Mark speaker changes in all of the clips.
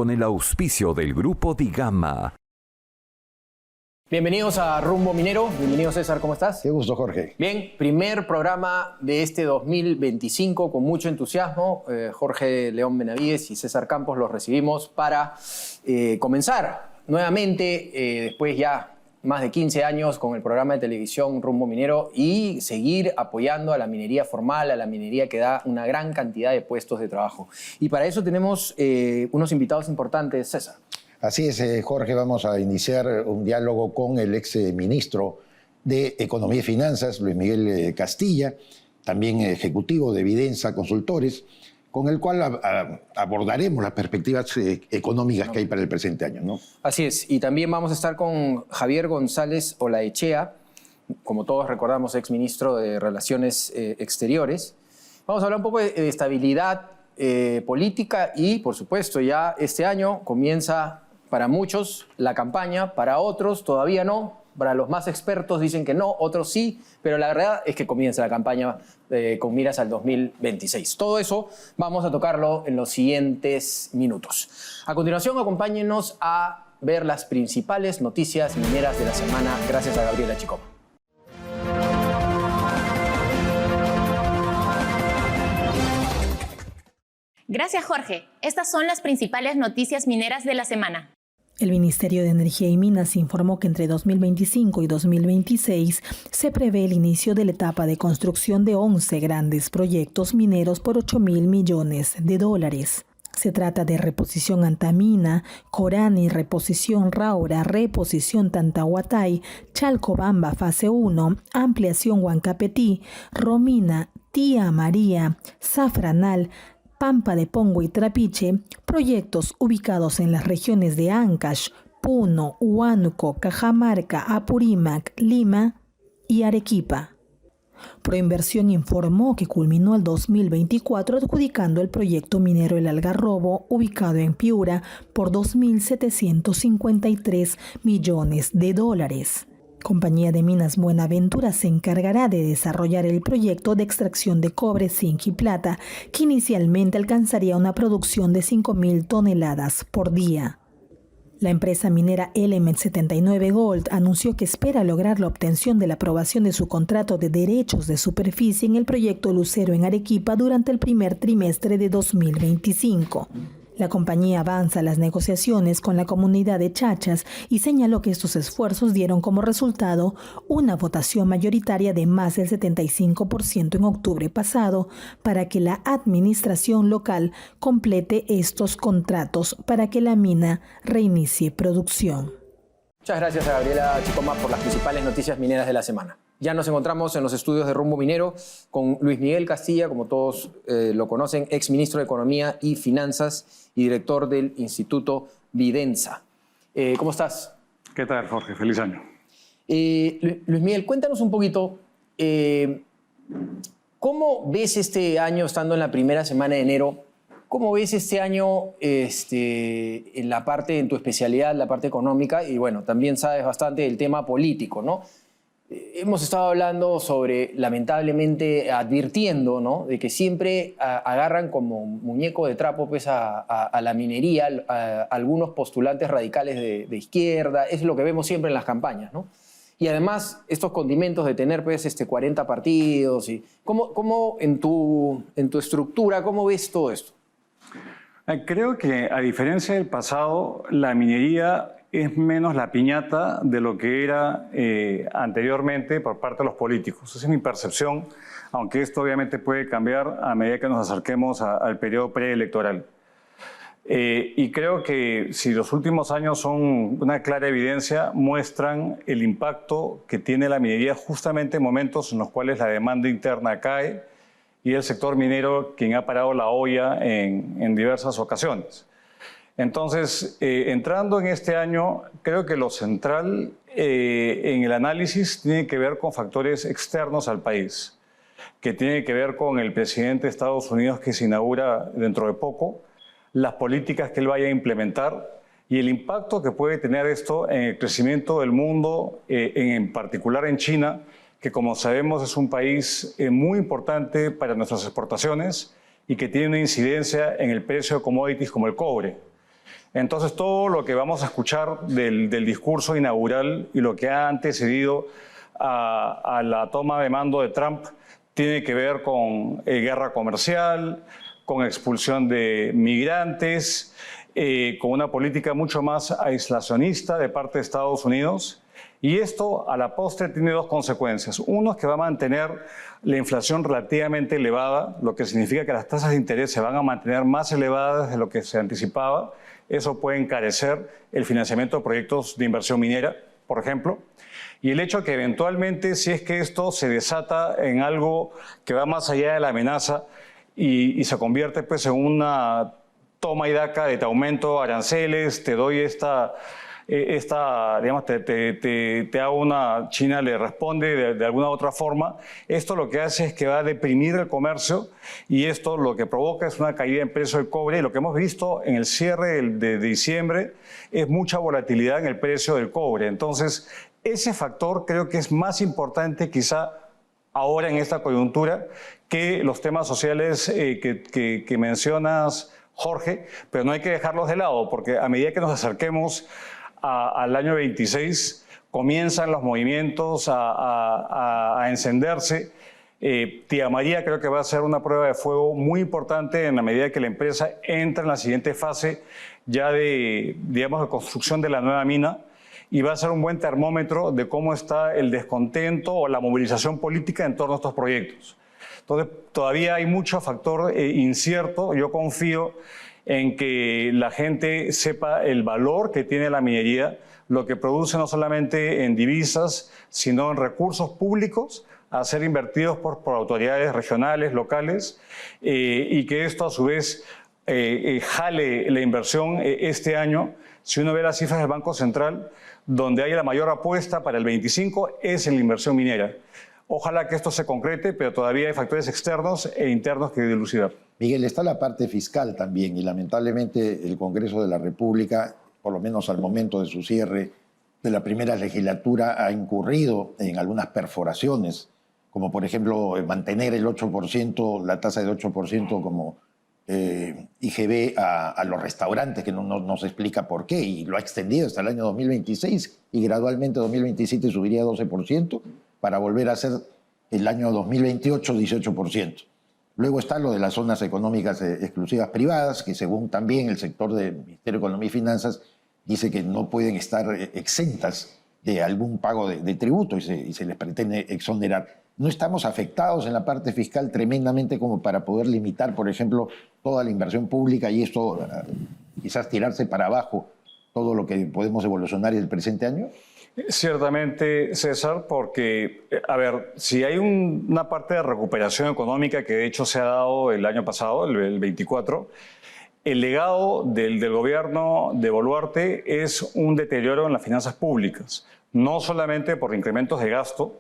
Speaker 1: con el auspicio del Grupo Digama.
Speaker 2: Bienvenidos a Rumbo Minero. Bienvenido, César, ¿cómo estás?
Speaker 3: Qué gusto, Jorge.
Speaker 2: Bien, primer programa de este 2025 con mucho entusiasmo. Jorge León Benavides y César Campos los recibimos para comenzar nuevamente, después ya más de 15 años con el programa de televisión Rumbo Minero y seguir apoyando a la minería formal, a la minería que da una gran cantidad de puestos de trabajo. Y para eso tenemos unos invitados importantes, César.
Speaker 3: Así es, Jorge, vamos a iniciar un diálogo con el ex ministro de Economía y Finanzas, Luis Miguel Castilla, también ejecutivo de Vidensa Consultores, con el cual abordaremos las perspectivas económicas que hay para el presente año, ¿no?
Speaker 2: Así es, y también vamos a estar con Javier González Olaechea, como todos recordamos, ex ministro de Relaciones Exteriores. Vamos a hablar un poco de estabilidad política y, por supuesto, ya este año comienza para muchos la campaña, para otros todavía no, para los más expertos dicen que no, otros sí, pero la verdad es que comienza la campaña con miras al 2026. Todo eso vamos a tocarlo en los siguientes minutos. A continuación, acompáñenos a ver las principales noticias mineras de la semana, gracias a Gabriela Chicoma.
Speaker 4: Gracias, Jorge. Estas son las principales noticias mineras de la semana.
Speaker 5: El Ministerio de Energía y Minas informó que entre 2025 y 2026 se prevé el inicio de la etapa de construcción de 11 grandes proyectos mineros por $8.000 millones. Se trata de Reposición Antamina, Corani, Reposición Raura, Reposición Tantahuatay, Chalcobamba Fase 1, Ampliación Huancapetí, Romina, Tía María, Zafranal, Pampa de Pongo y Trapiche, proyectos ubicados en las regiones de Ancash, Puno, Huánuco, Cajamarca, Apurímac, Lima y Arequipa. Proinversión informó que culminó el 2024 adjudicando el proyecto minero El Algarrobo, ubicado en Piura, por $2.753 millones. Compañía de Minas Buenaventura se encargará de desarrollar el proyecto de extracción de cobre, zinc y plata, que inicialmente alcanzaría una producción de 5.000 toneladas por día. La empresa minera Element 79 Gold anunció que espera lograr la obtención de la aprobación de su contrato de derechos de superficie en el proyecto Lucero en Arequipa durante el primer trimestre de 2025. La compañía avanza las negociaciones con la comunidad de Chachas y señaló que estos esfuerzos dieron como resultado una votación mayoritaria de más del 75% en octubre pasado para que la administración local complete estos contratos para que la mina reinicie producción.
Speaker 2: Muchas gracias a Gabriela Chicoma por las principales noticias mineras de la semana. Ya nos encontramos en los estudios de Rumbo Minero con Luis Miguel Castilla, como todos lo conocen, ex ministro de Economía y Finanzas y director del Instituto Vidensa. ¿Cómo estás?
Speaker 6: ¿Qué tal, Jorge? Feliz año.
Speaker 2: Luis Miguel, cuéntanos un poquito, ¿cómo ves este año, estando en la primera semana de enero, cómo ves este año en la parte, en tu especialidad, la parte económica, y bueno, también sabes bastante del tema político, ¿no? Hemos estado hablando sobre, lamentablemente, advirtiendo, ¿no?, de que siempre agarran como muñeco de trapo pues, a la minería, a algunos postulantes radicales de izquierda. Es lo que vemos siempre en las campañas, ¿no? Y además, estos condimentos de tener pues, 40 partidos. Y ¿cómo en tu estructura, cómo ves todo esto?
Speaker 6: Creo que, a diferencia del pasado, la minería es menos la piñata de lo que era anteriormente por parte de los políticos. Esa es mi percepción, aunque esto obviamente puede cambiar a medida que nos acerquemos al periodo preelectoral. Y creo que si los últimos años son una clara evidencia, muestran el impacto que tiene la minería justamente en momentos en los cuales la demanda interna cae y el sector minero quien ha parado la olla en diversas ocasiones. Entonces, entrando en este año, creo que lo central en el análisis tiene que ver con factores externos al país, que tiene que ver con el presidente de Estados Unidos que se inaugura dentro de poco, las políticas que él vaya a implementar y el impacto que puede tener esto en el crecimiento del mundo, en particular en China, que como sabemos es un país muy importante para nuestras exportaciones y que tiene una incidencia en el precio de commodities como el cobre. Entonces, todo lo que vamos a escuchar del discurso inaugural y lo que ha antecedido a la toma de mando de Trump tiene que ver con guerra comercial, con expulsión de migrantes, con una política mucho más aislacionista de parte de Estados Unidos. Y esto, a la postre, tiene dos consecuencias. Uno es que va a mantener la inflación relativamente elevada, lo que significa que las tasas de interés se van a mantener más elevadas de lo que se anticipaba. Eso puede encarecer el financiamiento de proyectos de inversión minera, por ejemplo. Y el hecho que eventualmente, si es que esto se desata en algo que va más allá de la amenaza y se convierte pues, en una toma y daca de te aumento aranceles, te doy digamos, te hago una, China le responde de alguna otra forma, esto lo que hace es que va a deprimir el comercio y esto lo que provoca es una caída en precio del cobre. Y lo que hemos visto en el cierre de diciembre es mucha volatilidad en el precio del cobre. Entonces, ese factor creo que es más importante quizá ahora en esta coyuntura que los temas sociales que mencionas, Jorge, pero no hay que dejarlos de lado porque a medida que nos acerquemos al año 26 comienzan los movimientos a encenderse. Tía María creo que va a ser una prueba de fuego muy importante en la medida que la empresa entra en la siguiente fase ya de, digamos, de construcción de la nueva mina y va a ser un buen termómetro de cómo está el descontento o la movilización política en torno a estos proyectos. Entonces, todavía hay mucho factor incierto. Yo confío en que la gente sepa el valor que tiene la minería, lo que produce no solamente en divisas, sino en recursos públicos a ser invertidos por autoridades regionales, locales, y que esto a su vez jale la inversión este año. Si uno ve las cifras del Banco Central, donde hay la mayor apuesta para el 25 es en la inversión minera. Ojalá que esto se concrete, pero todavía hay factores externos e internos que dilucidar.
Speaker 3: Miguel, está la parte fiscal también y lamentablemente el Congreso de la República, por lo menos al momento de su cierre de la primera legislatura, ha incurrido en algunas perforaciones, como por ejemplo mantener el 8%, la tasa de 8% como IGB a los restaurantes, que no se explica por qué, y lo ha extendido hasta el año 2026 y gradualmente 2027 subiría a 12% para volver a ser el año 2028 18%. Luego está lo de las zonas económicas exclusivas privadas, que según también el sector del Ministerio de Economía y Finanzas dice que no pueden estar exentas de algún pago de tributo y se les pretende exonerar. ¿No estamos afectados en la parte fiscal tremendamente como para poder limitar, por ejemplo, toda la inversión pública y esto quizás tirarse para abajo todo lo que podemos evolucionar el presente año?
Speaker 6: Ciertamente, César, porque, a ver, si hay una parte de recuperación económica que de hecho se ha dado el año pasado, el 24, el legado del gobierno de Boluarte es un deterioro en las finanzas públicas, no solamente por incrementos de gasto,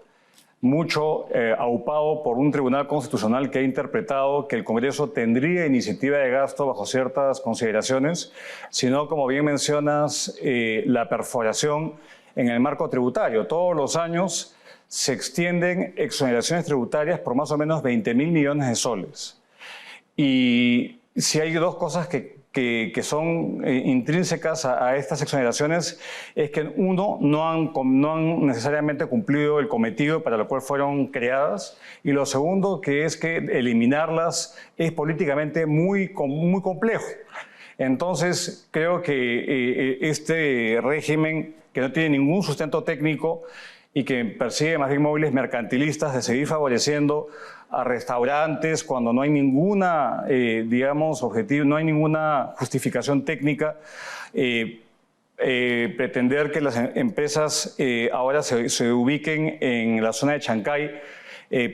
Speaker 6: mucho aupado por un tribunal constitucional que ha interpretado que el Congreso tendría iniciativa de gasto bajo ciertas consideraciones, sino, como bien mencionas, la perforación en el marco tributario. Todos los años se extienden exoneraciones tributarias por más o menos 20.000 millones de soles. Y si hay dos cosas que son intrínsecas a estas exoneraciones, es que uno, no han necesariamente cumplido el cometido para el cual fueron creadas, y lo segundo, que es que eliminarlas es políticamente muy complejo. Entonces, creo que este régimen, que no tiene ningún sustento técnico y que persigue más bien móviles mercantilistas de seguir favoreciendo a restaurantes cuando no hay ninguna, digamos, objetivo, no hay ninguna justificación técnica, pretender que las empresas ahora se ubiquen en la zona de Chancay,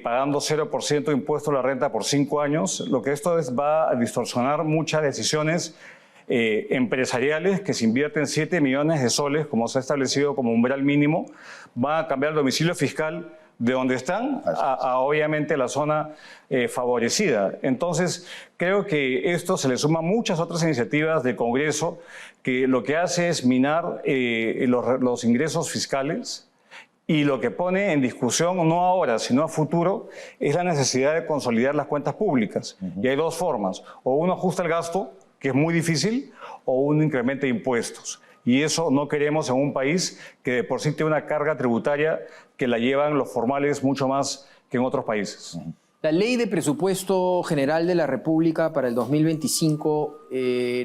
Speaker 6: pagando 0% de impuesto a la renta por 5 años, lo que esto va a distorsionar muchas decisiones empresariales que se invierten 7 millones de soles, como se ha establecido como umbral mínimo, van a cambiar el domicilio fiscal de donde están a obviamente la zona favorecida. Entonces, creo que esto se le suma a muchas otras iniciativas del Congreso que lo que hace es minar los ingresos fiscales, y lo que pone en discusión, no ahora, sino a futuro, es la necesidad de consolidar las cuentas públicas. Y hay dos formas: o uno ajusta el gasto, que es muy difícil, o un incremento de impuestos. Y eso no queremos en un país que de por sí tiene una carga tributaria que la llevan los formales mucho más que en otros países.
Speaker 2: La Ley de Presupuesto General de la República para el 2025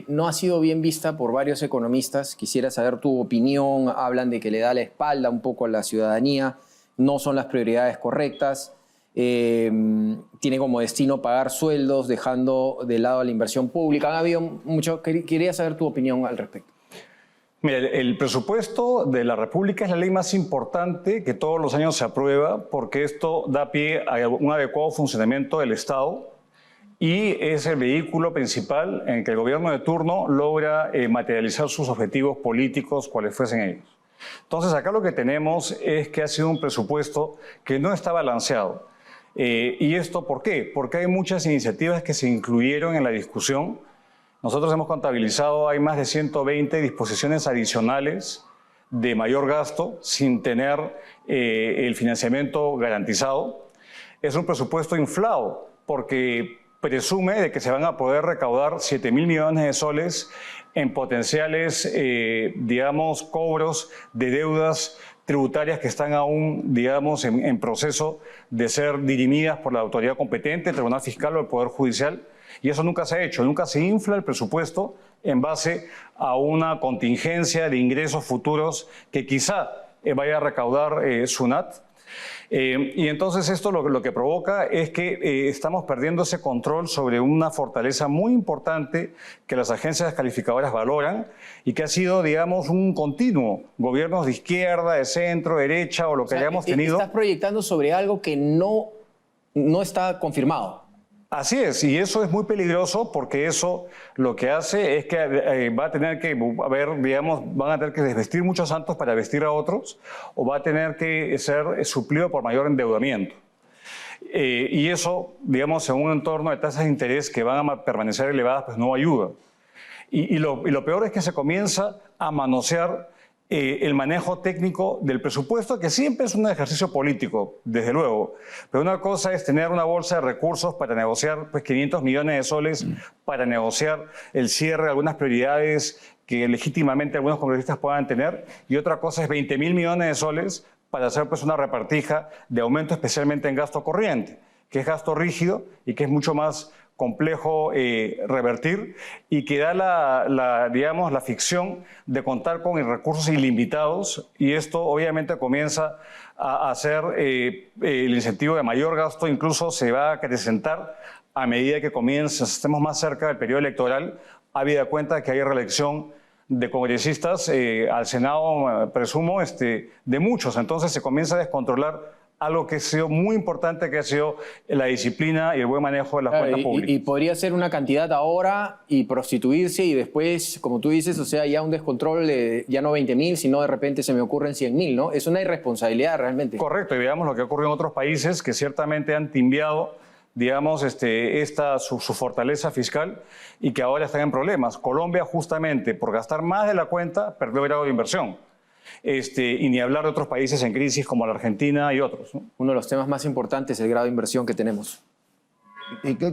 Speaker 2: no ha sido bien vista por varios economistas. Quisiera saber tu opinión. Hablan de que le da la espalda un poco a la ciudadanía, no son las prioridades correctas. Tiene como destino pagar sueldos, dejando de lado la inversión pública. Ha habido mucho. Quería saber tu opinión al respecto.
Speaker 6: Mira, el presupuesto de la República es la ley más importante que todos los años se aprueba porque esto da pie a un adecuado funcionamiento del Estado y es el vehículo principal en que el gobierno de turno logra materializar sus objetivos políticos, cuales fuesen ellos. Entonces, acá lo que tenemos es que ha sido un presupuesto que no está balanceado. ¿Y esto por qué? Porque hay muchas iniciativas que se incluyeron en la discusión. Nosotros hemos contabilizado, hay más de 120 disposiciones adicionales de mayor gasto sin tener el financiamiento garantizado. Es un presupuesto inflado porque presume de que se van a poder recaudar 7.000 millones de soles en potenciales, digamos, cobros de deudas tributarias que están aún, digamos, en proceso de ser dirimidas por la autoridad competente, el Tribunal Fiscal o el Poder Judicial. Y eso nunca se ha hecho, nunca se infla el presupuesto en base a una contingencia de ingresos futuros que quizá vaya a recaudar SUNAT. Y entonces esto lo que provoca es que estamos perdiendo ese control sobre una fortaleza muy importante que las agencias calificadoras valoran y que ha sido, digamos, un continuo, gobiernos de izquierda, de centro, derecha o lo que hayamos tenido.
Speaker 2: Estás proyectando sobre algo que no está confirmado.
Speaker 6: Así es, y eso es muy peligroso porque eso lo que hace es que va a tener que haber, digamos, van a tener que desvestir muchos santos para vestir a otros o va a tener que ser suplido por mayor endeudamiento. Y eso, digamos, en un entorno de tasas de interés que van a permanecer elevadas, pues no ayuda. Y lo peor es que se comienza a manosear el manejo técnico del presupuesto, que siempre es un ejercicio político, desde luego. Pero una cosa es tener una bolsa de recursos para negociar pues, 500 millones de soles, para negociar el cierre de algunas prioridades que legítimamente algunos congresistas puedan tener, y otra cosa es 20.000 millones de soles para hacer pues, una repartija de aumento especialmente en gasto corriente, que es gasto rígido y que es mucho más complejo revertir y que da digamos, la ficción de contar con recursos ilimitados y esto obviamente comienza a hacer el incentivo de mayor gasto, incluso se va a acrecentar a medida que estemos más cerca del periodo electoral, habida cuenta que hay reelección de congresistas al Senado, presumo, de muchos. Entonces se comienza a descontrolar algo que ha sido muy importante, que ha sido la disciplina y el buen manejo de las cuentas públicas.
Speaker 2: Y podría ser una cantidad ahora y prostituirse y después, como tú dices, o sea, ya un descontrol de ya no 20.000, sino de repente se me ocurren 100.000, ¿no? Es una irresponsabilidad realmente.
Speaker 6: Correcto, y veamos lo que ocurrió en otros países que ciertamente han timbiado, digamos, su fortaleza fiscal y que ahora están en problemas. Colombia, justamente por gastar más de la cuenta, perdió grado de inversión. Y ni hablar de otros países en crisis como la Argentina y otros, ¿no?
Speaker 2: Uno de los temas más importantes es el grado de inversión que tenemos.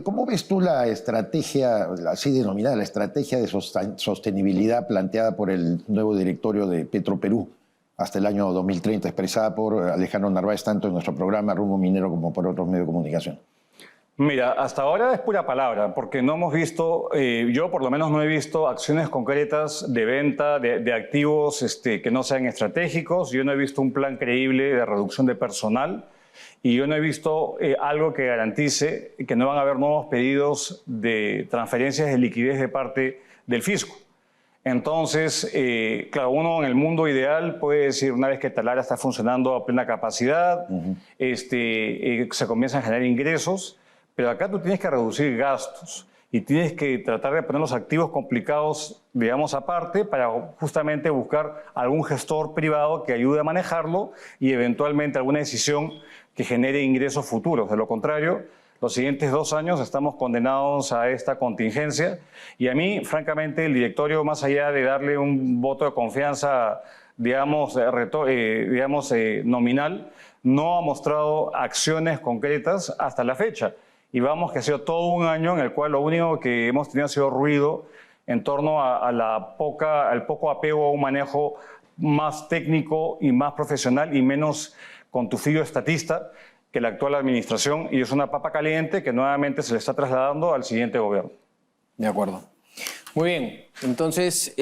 Speaker 3: ¿Cómo ves tú la estrategia, así denominada, la estrategia de sostenibilidad planteada por el nuevo directorio de Petroperú hasta el año 2030, expresada por Alejandro Narváez, tanto en nuestro programa Rumbo Minero como por otros medios de comunicación?
Speaker 6: Mira, hasta ahora es pura palabra, porque no hemos visto, yo por lo menos no he visto acciones concretas de venta de activos que no sean estratégicos, yo no he visto un plan creíble de reducción de personal y yo no he visto algo que garantice que no van a haber nuevos pedidos de transferencias de liquidez de parte del fisco. Entonces, claro, uno en el mundo ideal puede decir, una vez que Talara está funcionando a plena capacidad, se comienzan a generar ingresos, pero acá tú tienes que reducir gastos y tienes que tratar de poner los activos complicados, digamos, aparte para justamente buscar algún gestor privado que ayude a manejarlo y eventualmente alguna decisión que genere ingresos futuros. De lo contrario, los siguientes 2 años estamos condenados a esta contingencia y a mí, francamente, el directorio, más allá de darle un voto de confianza, digamos, nominal, no ha mostrado acciones concretas hasta la fecha. Y vamos, que ha sido todo un año en el cual lo único que hemos tenido ha sido ruido en torno al poco apego a un manejo más técnico y más profesional y menos con tufillo estatista que la actual administración, y es una papa caliente que nuevamente se le está trasladando al siguiente gobierno.
Speaker 2: De acuerdo. Muy bien. Entonces,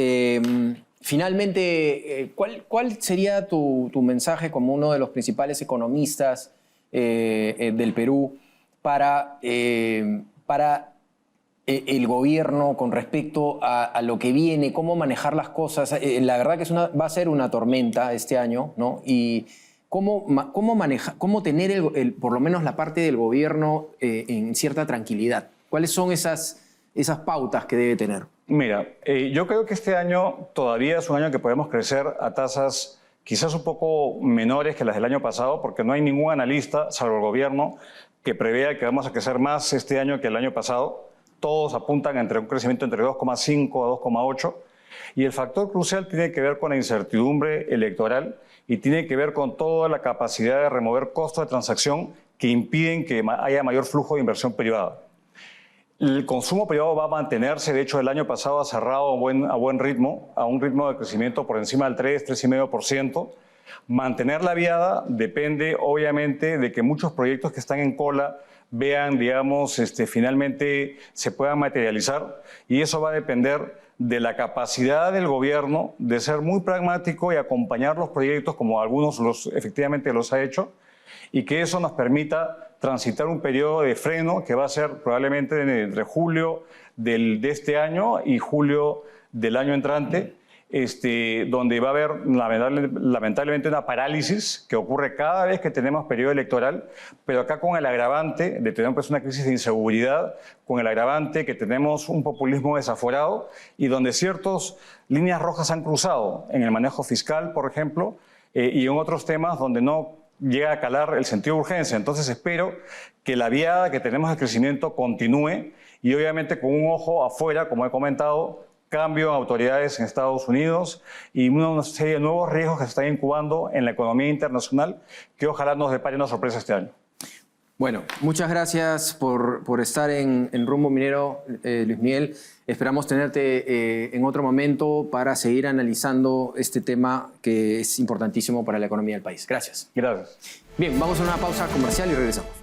Speaker 2: finalmente, ¿cuál sería tu mensaje como uno de los principales economistas del Perú para el gobierno con respecto a lo que viene, cómo manejar las cosas? La verdad que va a ser una tormenta este año, ¿no? Y cómo tener por lo menos la parte del gobierno en cierta tranquilidad. ¿Cuáles son esas pautas que debe tener?
Speaker 6: Mira, yo creo que este año todavía es un año que podemos crecer a tasas quizás un poco menores que las del año pasado, porque no hay ningún analista, salvo el gobierno, que prevea que vamos a crecer más este año que el año pasado. Todos apuntan entre un crecimiento entre 2,5 a 2,8. Y el factor crucial tiene que ver con la incertidumbre electoral y tiene que ver con toda la capacidad de remover costos de transacción que impiden que haya mayor flujo de inversión privada. El consumo privado va a mantenerse, de hecho el año pasado ha cerrado a buen ritmo, a un ritmo de crecimiento por encima del 3,5%. Mantener la viada depende obviamente de que muchos proyectos que están en cola vean, digamos, finalmente se puedan materializar, y eso va a depender de la capacidad del gobierno de ser muy pragmático y acompañar los proyectos como algunos efectivamente los ha hecho, y que eso nos permita transitar un periodo de freno que va a ser probablemente entre julio de este año y julio del año entrante, donde va a haber lamentablemente una parálisis que ocurre cada vez que tenemos periodo electoral, pero acá con el agravante de tener pues una crisis de inseguridad, con el agravante que tenemos un populismo desaforado y donde ciertas líneas rojas han cruzado en el manejo fiscal, por ejemplo, y en otros temas donde no llega a calar el sentido de urgencia. Entonces espero que la viada que tenemos de crecimiento continúe y obviamente con un ojo afuera, como he comentado, cambio en autoridades en Estados Unidos y una serie de nuevos riesgos que se están incubando en la economía internacional que ojalá nos depare una sorpresa este año.
Speaker 2: Bueno, muchas gracias por estar en Rumbo Minero, Luis Miguel. Esperamos tenerte en otro momento para seguir analizando este tema que es importantísimo para la economía del país. Gracias.
Speaker 6: Gracias.
Speaker 2: Bien, vamos a una pausa comercial y regresamos.